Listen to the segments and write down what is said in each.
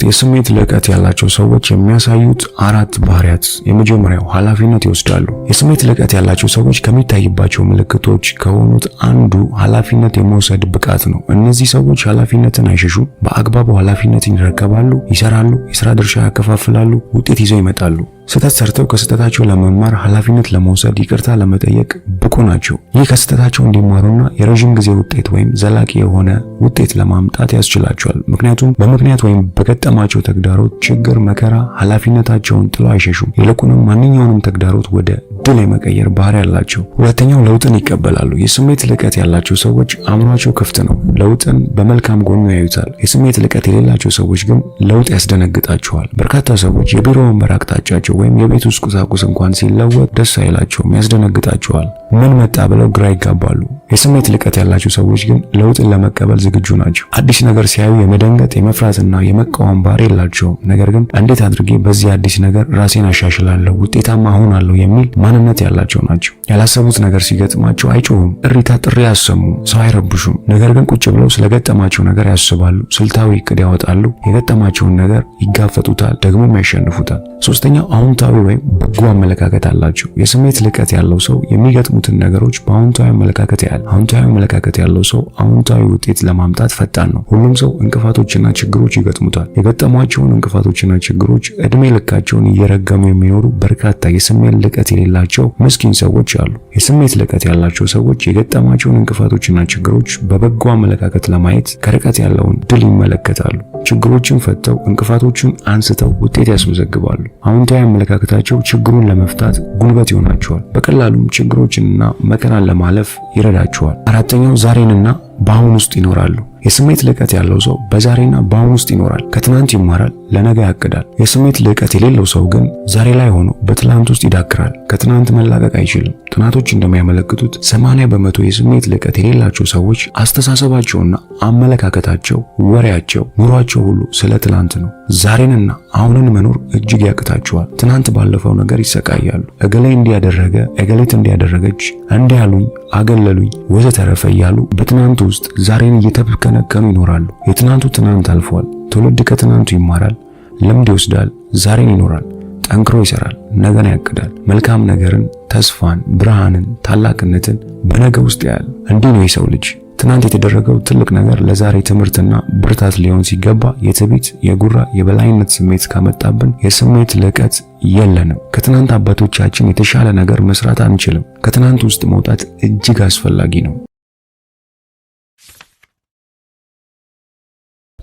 የስሜት ልቀት ያላቸው ሰዎች የሚያሳዩት 4 ባህሪያት። የመጀመሪያው ኃላፊነት ይወስዳሉ። የስሜት ልቀት ያላቸው ሰዎች ከሚታይባቸው ምልክቶች ከሆኑት አንዱ ኃላፊነት የመውሰድ ብቃት ነው። እነዚህ ሰዎች ኃላፊነትን አይሸሹም። በአግባቡ ኃላፊነትን ይረከባሉ፣ ይሰራሉ፣ የሥራ ድርሻ ያከፋፍላሉ፣ ውጤት ይዘው ይመጣሉ። ስህተት ሰርተው ከስህተታቸው ለመማር ኃላፊነት ለመውሰድ ይቅርታ ለመጠየቅ ብቁ ናቸው። ይህ ከስህተታቸው እንዲማሩና የረጅም ጊዜ ውጤት ወይም ዘላቂ የሆነ ውጤት ለማምጣት ያስችላቸዋል። ምክንያቱም በምክንያት ወይም በገጠማቸው ተግዳሮት፣ ችግር፣ መከራ ኃላፊነታቸውን ጥለው አይሸሹም። ይልቁንም ማንኛውንም ተግዳሮት ወደ ድል የመቀየር ባህሪ ያላቸው። ሁለተኛው ለውጥን ይቀበላሉ። የስሜት ልቀት ያላቸው ሰዎች አእምሯቸው ክፍት ነው። ለውጥን በመልካም ጎኑ ያዩታል። የስሜት ልቀት የሌላቸው ሰዎች ግን ለውጥ ያስደነግጣቸዋል። በርካታ ሰዎች የቢሮ ወንበር አቅጣጫቸው ወይም የቤት ውስጥ ቁሳቁስ እንኳን ሲለወጥ ደስ አይላቸውም፣ ያስደነግጣቸዋል። ምን መጣ ብለው ግራ ይጋባሉ። የስሜት ልቀት ያላቸው ሰዎች ግን ለውጥን ለመቀበል ዝግጁ ናቸው። አዲስ ነገር ሲያዩ የመደንገጥ የመፍራትና የመቃወም ባህሪ የላቸውም። ነገር ግን እንዴት አድርጌ በዚህ አዲስ ነገር ራሴን አሻሽላለሁ፣ ውጤታማ እሆናለሁ የሚል ማንነት ያላቸው ናቸው። ያላሰቡት ነገር ሲገጥማቸው አይጮሁም፣ እሪታ ጥሪ አያሰሙም፣ ሰው አይረብሹም። ነገር ግን ቁጭ ብለው ስለገጠማቸው ነገር ያስባሉ፣ ስልታዊ እቅድ ያወጣሉ፣ የገጠማቸውን ነገር ይጋፈጡታል፣ ደግሞም ያሸንፉታል። ሶስተኛው አዎንታዊ ወይም በጎ አመለካከት አላቸው። የስሜት ልቀት ያለው ሰው የሚገጥሙትን ነገሮች በአዎንታዊ አመለካከት ያያል። አዎንታዊ አመለካከት ያለው ሰው አዎንታዊ ውጤት ለማምጣት ፈጣን ነው። ሁሉም ሰው እንቅፋቶችና ችግሮች ይገጥሙታል። የገጠሟቸውን እንቅፋቶችና ችግሮች እድሜ ልካቸውን እየረገሙ የሚኖሩ በርካታ የስሜት ልቀት የሌላቸው ምስኪን ሰዎች አሉ። የስሜት ልቀት ያላቸው ሰዎች የገጠማቸውን እንቅፋቶችና ችግሮች በበጎ አመለካከት ለማየት ከርቀት ያለውን ድል ይመለከታሉ። ችግሮችን ፈተው እንቅፋቶችን አንስተው ውጤት ያስመዘግባሉ። አዎንታዊ አመለካከታቸው ችግሩን ለመፍታት ጉልበት ይሆናቸዋል። በቀላሉም ችግሮችንና መከራን ለማለፍ ይረዳቸዋል። አራተኛው ዛሬንና በአሁን ውስጥ ይኖራሉ። የስሜት ልቀት ያለው ሰው በዛሬና በአሁን ውስጥ ይኖራል። ከትናንት ይማራል፣ ለነገ ያቅዳል። የስሜት ልቀት የሌለው ሰው ግን ዛሬ ላይ ሆኖ በትናንት ውስጥ ይዳክራል። ከትናንት መላቀቅ አይችልም። ጥናቶች እንደሚያመለክቱት 80% የስሜት ልቀት የሌላቸው ሰዎች አስተሳሰባቸውና አመለካከታቸው፣ ወሬያቸው፣ ኑሯቸው ሁሉ ስለ ትናንት ነው። ዛሬንና አሁንን መኖር እጅግ ያቅታቸዋል። ትናንት ባለፈው ነገር ይሰቃያሉ። እገሌ እንዲያደረገ፣ እገሌት እንዲያደረገች፣ እንዲያሉኝ፣ አገለሉኝ ወዘተረፈ እያሉ በትናንቱ ውስጥ ዛሬን እየተከነከኑ ይኖራሉ። የትናንቱ ትናንት አልፏል። ትውልድ ከትናንቱ ይማራል፣ ልምድ ይወስዳል፣ ዛሬን ይኖራል፣ ጠንክሮ ይሰራል፣ ነገን ያቅዳል። መልካም ነገርን፣ ተስፋን፣ ብርሃንን፣ ታላቅነትን በነገ ውስጥ ያያል። እንዲህ ነው የሰው ልጅ። ትናንት የተደረገው ትልቅ ነገር ለዛሬ ትምህርትና ብርታት ሊሆን ሲገባ የትዕቢት፣ የጉራ፣ የበላይነት ስሜት ካመጣብን የስሜት ልቀት የለንም። ከትናንት አባቶቻችን የተሻለ ነገር መስራት አንችልም። ከትናንት ውስጥ መውጣት እጅግ አስፈላጊ ነው።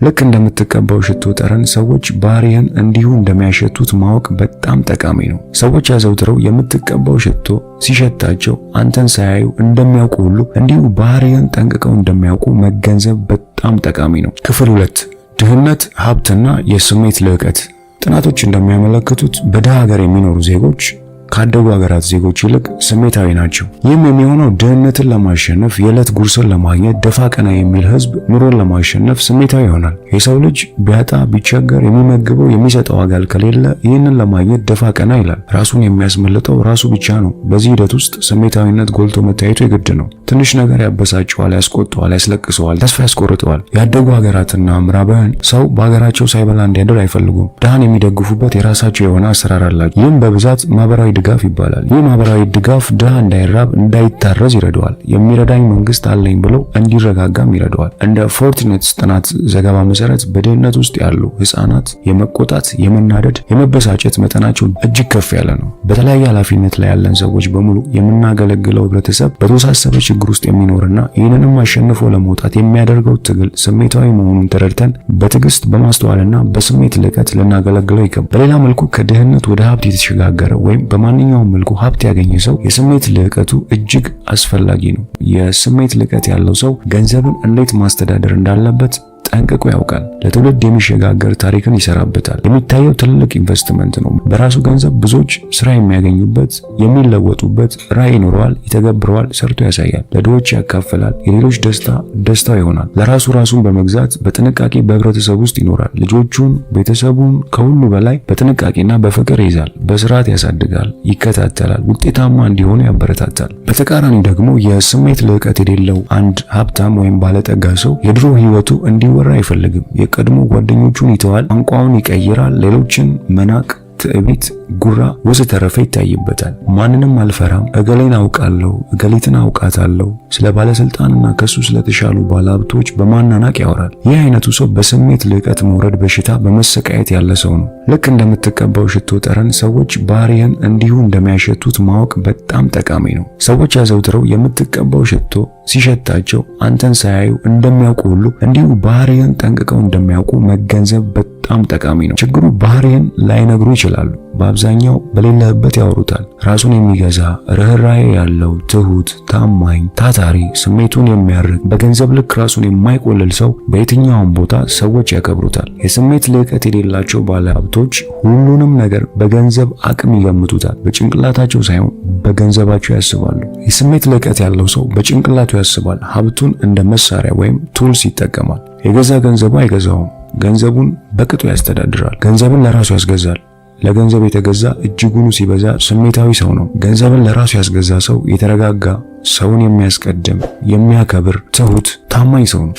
ልክ እንደምትቀባው ሽቶ ጠረን ሰዎች ባህሪህን እንዲሁ እንደሚያሸቱት ማወቅ በጣም ጠቃሚ ነው። ሰዎች አዘውትረው የምትቀባው ሽቶ ሲሸታቸው አንተን ሳያዩ እንደሚያውቁ ሁሉ እንዲሁ ባህሪህን ጠንቅቀው እንደሚያውቁ መገንዘብ በጣም ጠቃሚ ነው። ክፍል 2 ድህነት፣ ሀብትና የስሜት ልቀት። ጥናቶች እንደሚያመለክቱት በድሃ ሀገር የሚኖሩ ዜጎች ካደጉ ሀገራት ዜጎች ይልቅ ስሜታዊ ናቸው። ይህም የሚሆነው ድህነትን ለማሸነፍ የዕለት ጉርስን ለማግኘት ደፋ ቀና የሚል ህዝብ ኑሮን ለማሸነፍ ስሜታዊ ይሆናል። የሰው ልጅ ቢያጣ ቢቸገር የሚመግበው የሚሰጠው አካል ከሌለ ይህንን ለማግኘት ደፋ ቀና ይላል። ራሱን የሚያስመልጠው ራሱ ብቻ ነው። በዚህ ሂደት ውስጥ ስሜታዊነት ጎልቶ መታየቱ የግድ ነው። ትንሽ ነገር ያበሳጨዋል፣ ያስቆጠዋል፣ ያስለቅሰዋል፣ ተስፋ ያስቆርጠዋል። ያደጉ ሀገራትና ምዕራባውያን ሰው በሀገራቸው ሳይበላ እንዲያድር አይፈልጉም። ድሃን የሚደግፉበት የራሳቸው የሆነ አሰራር አላቸው። ይህም በብዛት ማህበራዊ ድጋፍ ይባላል። ይህ ማህበራዊ ድጋፍ ድሃ እንዳይራብ እንዳይታረዝ ይረዳዋል። የሚረዳኝ መንግስት አለኝ ብሎ እንዲረጋጋም ይረዳዋል። እንደ ፎርትኔት ጥናት ዘገባ መሰረት በድህነት ውስጥ ያሉ ህፃናት የመቆጣት፣ የመናደድ፣ የመበሳጨት መጠናቸው እጅግ ከፍ ያለ ነው። በተለያየ ኃላፊነት ላይ ያለን ሰዎች በሙሉ የምናገለግለው ህብረተሰብ በተወሳሰበ ችግር ውስጥ የሚኖርና ይህንንም አሸንፎ ለመውጣት የሚያደርገው ትግል ስሜታዊ መሆኑን ተረድተን በትዕግስት በማስተዋልና በስሜት ልቀት ልናገለግለው ይገባል። በሌላ መልኩ ከድህነት ወደ ሀብት የተሸጋገረ ወይም በማንኛውም መልኩ ሀብት ያገኘ ሰው የስሜት ልቀቱ እጅግ አስፈላጊ ነው። የስሜት ልቀት ያለው ሰው ገንዘብን እንዴት ማስተዳደር እንዳለበት ጠንቅቆ ያውቃል። ለትውልድ የሚሸጋገር ታሪክን ይሰራበታል። የሚታየው ትልቅ ኢንቨስትመንት ነው። በራሱ ገንዘብ ብዙዎች ስራ የሚያገኙበት፣ የሚለወጡበት ራዕይ ይኖረዋል፣ ይተገብረዋል፣ ሰርቶ ያሳያል። ለድሆች ያካፍላል። የሌሎች ደስታ ደስታው ይሆናል። ለራሱ ራሱን በመግዛት በጥንቃቄ በህብረተሰብ ውስጥ ይኖራል። ልጆቹን፣ ቤተሰቡን ከሁሉ በላይ በጥንቃቄና በፍቅር ይይዛል። በስርዓት ያሳድጋል፣ ይከታተላል፣ ውጤታማ እንዲሆኑ ያበረታታል። በተቃራኒ ደግሞ የስሜት ልቀት የሌለው አንድ ሀብታም ወይም ባለጠጋ ሰው የድሮ ህይወቱ እንዲወራ እንዲያበራ አይፈልግም። የቀድሞ ጓደኞቹን ይተዋል፣ ቋንቋውን ይቀይራል፣ ሌሎችን መናቅ፣ ትዕቢት፣ ጉራ ወዘተረፈ ይታይበታል። ማንንም አልፈራም፣ እገሌን አውቃለሁ፣ እገሊትን አውቃታለሁ፣ ስለ ባለስልጣንና ከሱ ስለተሻሉ ባለሀብቶች በማናናቅ ያወራል። ይህ አይነቱ ሰው በስሜት ልዕቀት መውረድ በሽታ በመሰቃየት ያለ ሰው ነው። ልክ እንደምትቀባው ሽቶ ጠረን ሰዎች ባህሪህን እንዲሁ እንደሚያሸቱት ማወቅ በጣም ጠቃሚ ነው። ሰዎች አዘውትረው የምትቀባው ሽቶ ሲሸታቸው አንተን ሳያዩ እንደሚያውቁ ሁሉ እንዲሁ ባህሪህን ጠንቅቀው እንደሚያውቁ መገንዘብ በጣም ጠቃሚ ነው። ችግሩ ባህሪህን ላይነግሩ ይችላሉ። በአብዛኛው በሌለህበት ያወሩታል። ራሱን የሚገዛ ርህራሄ ያለው ትሁት፣ ታማኝ፣ ታታሪ፣ ስሜቱን የሚያርቅ በገንዘብ ልክ ራሱን የማይቆልል ሰው በየትኛውም ቦታ ሰዎች ያከብሩታል። የስሜት ልዕቀት የሌላቸው ባለሀብቶች ሁሉንም ነገር በገንዘብ አቅም ይገምቱታል። በጭንቅላታቸው ሳይሆን በገንዘባቸው ያስባሉ። የስሜት ልዕቀት ያለው ሰው በጭንቅላቱ ያስባል። ሀብቱን እንደ መሳሪያ ወይም ቱልስ ይጠቀማል። የገዛ ገንዘቡ አይገዛውም። ገንዘቡን በቅጡ ያስተዳድራል። ገንዘብን ለራሱ ያስገዛል። ለገንዘብ የተገዛ እጅጉኑ ሲበዛ ስሜታዊ ሰው ነው። ገንዘብን ለራሱ ያስገዛ ሰው የተረጋጋ፣ ሰውን የሚያስቀድም፣ የሚያከብር፣ ትሁት፣ ታማኝ ሰው ነው።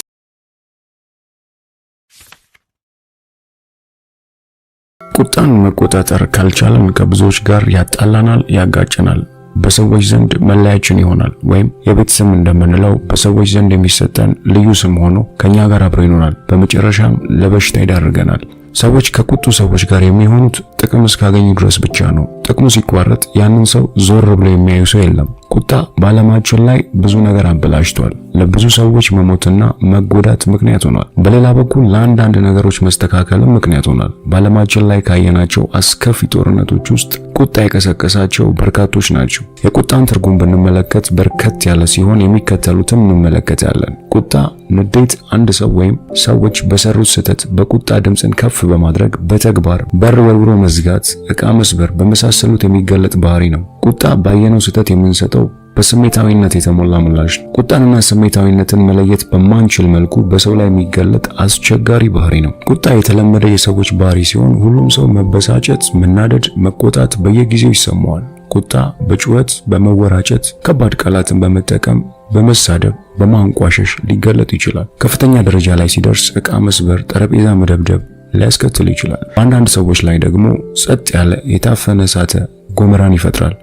ቁጣን መቆጣጠር ካልቻለን ከብዙዎች ጋር ያጣላናል፣ ያጋጨናል። በሰዎች ዘንድ መለያችን ይሆናል። ወይም የቤት ስም እንደምንለው በሰዎች ዘንድ የሚሰጠን ልዩ ስም ሆኖ ከኛ ጋር አብሮ ይኖራል። በመጨረሻም ለበሽታ ይዳርገናል። ሰዎች ከቁጡ ሰዎች ጋር የሚሆኑት ጥቅም እስካገኙ ድረስ ብቻ ነው። ጥቅሙ ሲቋረጥ ያንን ሰው ዞር ብሎ የሚያዩ ሰው የለም። ቁጣ በዓለማችን ላይ ብዙ ነገር አበላሽቷል። ለብዙ ሰዎች መሞትና መጎዳት ምክንያት ሆኗል። በሌላ በኩል ለአንዳንድ ነገሮች መስተካከልም ምክንያት ሆኗል። በዓለማችን ላይ ካየናቸው አስከፊ ጦርነቶች ውስጥ ቁጣ የቀሰቀሳቸው በርካቶች ናቸው። የቁጣን ትርጉም ብንመለከት በርከት ያለ ሲሆን የሚከተሉትን እንመለከታለን። ቁጣ፣ ንዴት፣ አንድ ሰው ወይም ሰዎች በሰሩት ስህተት በቁጣ ድምፅን ከፍ በማድረግ በተግባር በር ወርውሮ መዝጋት፣ ዕቃ መስበር በመሳሰሉት የሚገለጥ ባህሪ ነው። ቁጣ ባየነው ስህተት የምንሰጠው በስሜታዊነት የተሞላ ምላሽ ነው። ቁጣንና ስሜታዊነትን መለየት በማንችል መልኩ በሰው ላይ የሚገለጥ አስቸጋሪ ባህሪ ነው። ቁጣ የተለመደ የሰዎች ባህሪ ሲሆን ሁሉም ሰው መበሳጨት፣ መናደድ፣ መቆጣት በየጊዜው ይሰማዋል። ቁጣ በጩኸት፣ በመወራጨት፣ ከባድ ቃላትን በመጠቀም፣ በመሳደብ፣ በማንቋሸሽ ሊገለጥ ይችላል። ከፍተኛ ደረጃ ላይ ሲደርስ ዕቃ መስበር፣ ጠረጴዛ መደብደብ ሊያስከትል ይችላል። በአንዳንድ ሰዎች ላይ ደግሞ ጸጥ ያለ የታፈነ እሳተ ገሞራን ይፈጥራል።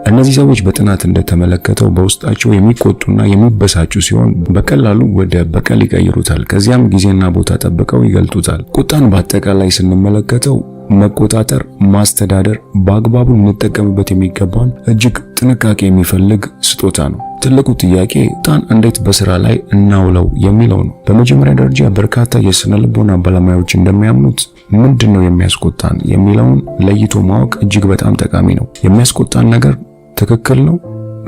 እነዚህ ሰዎች በጥናት እንደተመለከተው በውስጣቸው የሚቆጡና የሚበሳጩ ሲሆን በቀላሉ ወደ በቀል ይቀይሩታል። ከዚያም ጊዜና ቦታ ጠብቀው ይገልጡታል። ቁጣን በአጠቃላይ ስንመለከተው መቆጣጠር፣ ማስተዳደር፣ በአግባቡ ልንጠቀምበት የሚገባን እጅግ ጥንቃቄ የሚፈልግ ስጦታ ነው። ትልቁ ጥያቄ ቁጣን እንዴት በስራ ላይ እናውለው የሚለው ነው። በመጀመሪያ ደረጃ በርካታ የስነ ልቦና ባለሙያዎች እንደሚያምኑት ምንድነው የሚያስቆጣን የሚለውን ለይቶ ማወቅ እጅግ በጣም ጠቃሚ ነው። የሚያስቆጣን ነገር ትክክል ነው፣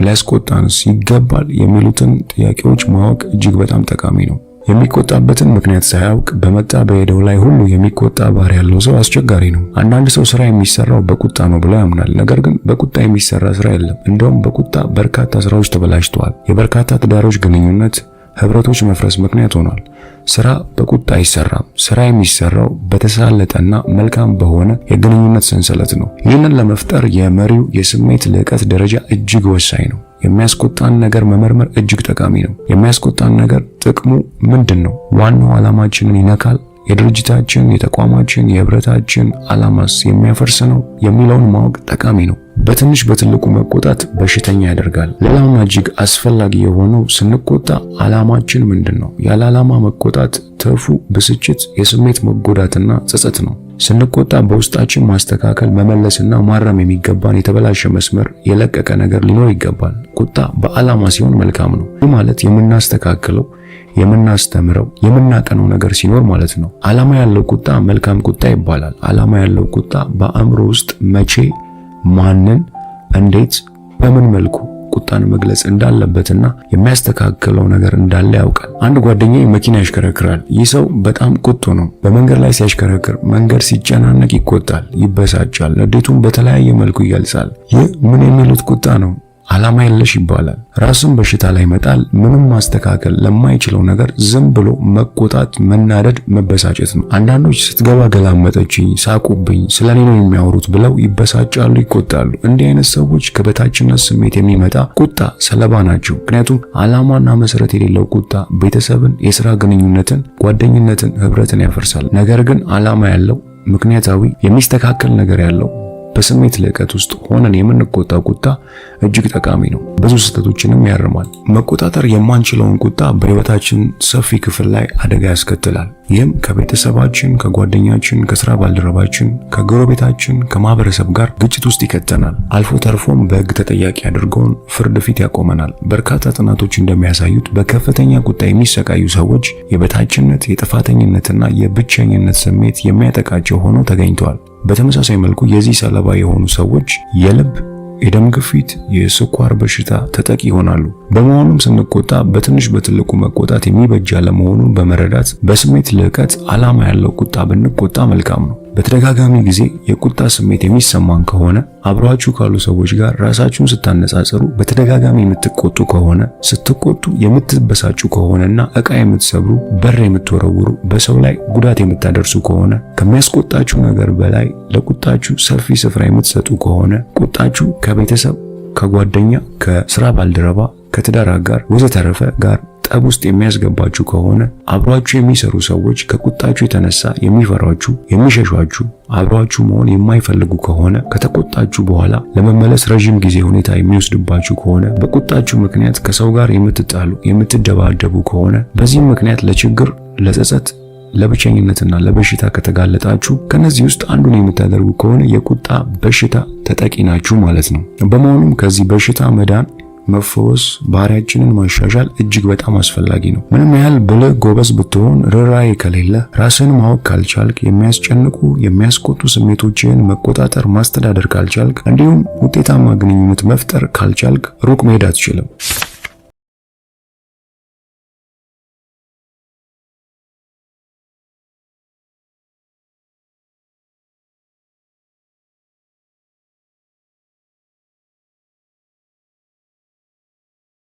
ሊያስቆጣንስ ይገባል የሚሉትን ጥያቄዎች ማወቅ እጅግ በጣም ጠቃሚ ነው። የሚቆጣበትን ምክንያት ሳያውቅ በመጣ በሄደው ላይ ሁሉ የሚቆጣ ባህሪ ያለው ሰው አስቸጋሪ ነው። አንዳንድ ሰው ስራ የሚሰራው በቁጣ ነው ብሎ ያምናል። ነገር ግን በቁጣ የሚሰራ ስራ የለም። እንደውም በቁጣ በርካታ ስራዎች ተበላሽተዋል። የበርካታ ትዳሮች ግንኙነት፣ ህብረቶች መፍረስ ምክንያት ሆኗል። ስራ በቁጣ አይሰራም። ስራ የሚሰራው በተሳለጠና መልካም በሆነ የግንኙነት ሰንሰለት ነው። ይህንን ለመፍጠር የመሪው የስሜት ልዕቀት ደረጃ እጅግ ወሳኝ ነው። የሚያስቆጣን ነገር መመርመር እጅግ ጠቃሚ ነው። የሚያስቆጣን ነገር ጥቅሙ ምንድን ነው? ዋናው ዓላማችንን ይነካል? የድርጅታችን፣ የተቋማችን፣ የህብረታችን ዓላማስ የሚያፈርስ ነው የሚለውን ማወቅ ጠቃሚ ነው። በትንሽ በትልቁ መቆጣት በሽተኛ ያደርጋል። ሌላውና እጅግ አስፈላጊ የሆነው ስንቆጣ ዓላማችን ምንድን ነው? ያለ ዓላማ መቆጣት ትርፉ ብስጭት፣ የስሜት መጎዳትና ጸጸት ነው። ስንቆጣ በውስጣችን ማስተካከል፣ መመለስና ማረም የሚገባን የተበላሸ መስመር የለቀቀ ነገር ሊኖር ይገባል። ቁጣ በዓላማ ሲሆን መልካም ነው። ይህ ማለት የምናስተካክለው፣ የምናስተምረው፣ የምናቀነው ነገር ሲኖር ማለት ነው። ዓላማ ያለው ቁጣ መልካም ቁጣ ይባላል። ዓላማ ያለው ቁጣ በአእምሮ ውስጥ መቼ፣ ማንን፣ እንዴት፣ በምን መልኩ ቁጣን መግለጽ እንዳለበትና የሚያስተካክለው ነገር እንዳለ ያውቃል። አንድ ጓደኛዬ መኪና ያሽከረክራል። ይህ ሰው በጣም ቁጡ ነው። በመንገድ ላይ ሲያሽከረክር መንገድ ሲጨናነቅ ይቆጣል፣ ይበሳጫል፣ ንዴቱን በተለያየ መልኩ ይገልጻል። ይህ ምን የሚሉት ቁጣ ነው? ዓላማ የለሽ ይባላል። ራስን በሽታ ላይ መጣል ምንም ማስተካከል ለማይችለው ነገር ዝም ብሎ መቆጣት፣ መናደድ፣ መበሳጨት ነው። አንዳንዶች ስትገባ ገላመጠችኝ፣ ሳቁብኝ፣ ስለኔ ነው የሚያወሩት ብለው ይበሳጫሉ፣ ይቆጣሉ። እንዲህ አይነት ሰዎች ከበታችነት ስሜት የሚመጣ ቁጣ ሰለባ ናቸው። ምክንያቱም ዓላማና መሰረት የሌለው ቁጣ ቤተሰብን፣ የሥራ ግንኙነትን፣ ጓደኝነትን፣ ህብረትን ያፈርሳል። ነገር ግን ዓላማ ያለው ምክንያታዊ የሚስተካከል ነገር ያለው በስሜት ልዕቀት ውስጥ ሆነን የምንቆጣው ቁጣ እጅግ ጠቃሚ ነው። ብዙ ስህተቶችንም ያርማል። መቆጣጠር የማንችለውን ቁጣ በህይወታችን ሰፊ ክፍል ላይ አደጋ ያስከትላል። ይህም ከቤተሰባችን፣ ከጓደኛችን፣ ከስራ ባልደረባችን፣ ከጎረቤታችን፣ ከማህበረሰብ ጋር ግጭት ውስጥ ይከተናል። አልፎ ተርፎም በህግ ተጠያቂ አድርገውን ፍርድ ፊት ያቆመናል። በርካታ ጥናቶች እንደሚያሳዩት በከፍተኛ ቁጣ የሚሰቃዩ ሰዎች የበታችነት፣ የጥፋተኝነትና የብቸኝነት ስሜት የሚያጠቃቸው ሆነው ተገኝተዋል። በተመሳሳይ መልኩ የዚህ ሰለባ የሆኑ ሰዎች የልብ፣ የደም ግፊት፣ የስኳር በሽታ ተጠቂ ይሆናሉ። በመሆኑም ስንቆጣ በትንሽ በትልቁ መቆጣት የሚበጅ አለመሆኑን በመረዳት በስሜት ልዕቀት ዓላማ ያለው ቁጣ ብንቆጣ መልካም ነው። በተደጋጋሚ ጊዜ የቁጣ ስሜት የሚሰማን ከሆነ አብራችሁ ካሉ ሰዎች ጋር ራሳችሁን ስታነጻጽሩ በተደጋጋሚ የምትቆጡ ከሆነ፣ ስትቆጡ የምትበሳጩ ከሆነና ዕቃ የምትሰብሩ፣ በር የምትወረውሩ፣ በሰው ላይ ጉዳት የምታደርሱ ከሆነ፣ ከሚያስቆጣችሁ ነገር በላይ ለቁጣችሁ ሰፊ ስፍራ የምትሰጡ ከሆነ፣ ቁጣችሁ ከቤተሰብ፣ ከጓደኛ፣ ከስራ ባልደረባ፣ ከትዳር አጋር ወዘተረፈ ጋር ጠብ ውስጥ የሚያስገባችሁ ከሆነ፣ አብሯችሁ የሚሰሩ ሰዎች ከቁጣችሁ የተነሳ የሚፈሯችሁ፣ የሚሸሿችሁ፣ አብሯችሁ መሆን የማይፈልጉ ከሆነ፣ ከተቆጣችሁ በኋላ ለመመለስ ረጅም ጊዜ ሁኔታ የሚወስድባችሁ ከሆነ፣ በቁጣችሁ ምክንያት ከሰው ጋር የምትጣሉ፣ የምትደባደቡ ከሆነ፣ በዚህም ምክንያት ለችግር፣ ለጸጸት፣ ለብቸኝነትና ለበሽታ ከተጋለጣችሁ ከነዚህ ውስጥ አንዱን የምታደርጉ ከሆነ የቁጣ በሽታ ተጠቂ ናችሁ ማለት ነው። በመሆኑም ከዚህ በሽታ መዳን፣ መፈወስ፣ ባህሪያችንን ማሻሻል እጅግ በጣም አስፈላጊ ነው። ምንም ያህል ብልህ ጎበዝ ብትሆን ርኅራኄ ከሌለ፣ ራስን ማወቅ ካልቻልክ፣ የሚያስጨንቁ የሚያስቆጡ ስሜቶችን መቆጣጠር ማስተዳደር ካልቻልክ፣ እንዲሁም ውጤታማ ግንኙነት መፍጠር ካልቻልክ ሩቅ መሄድ አትችልም።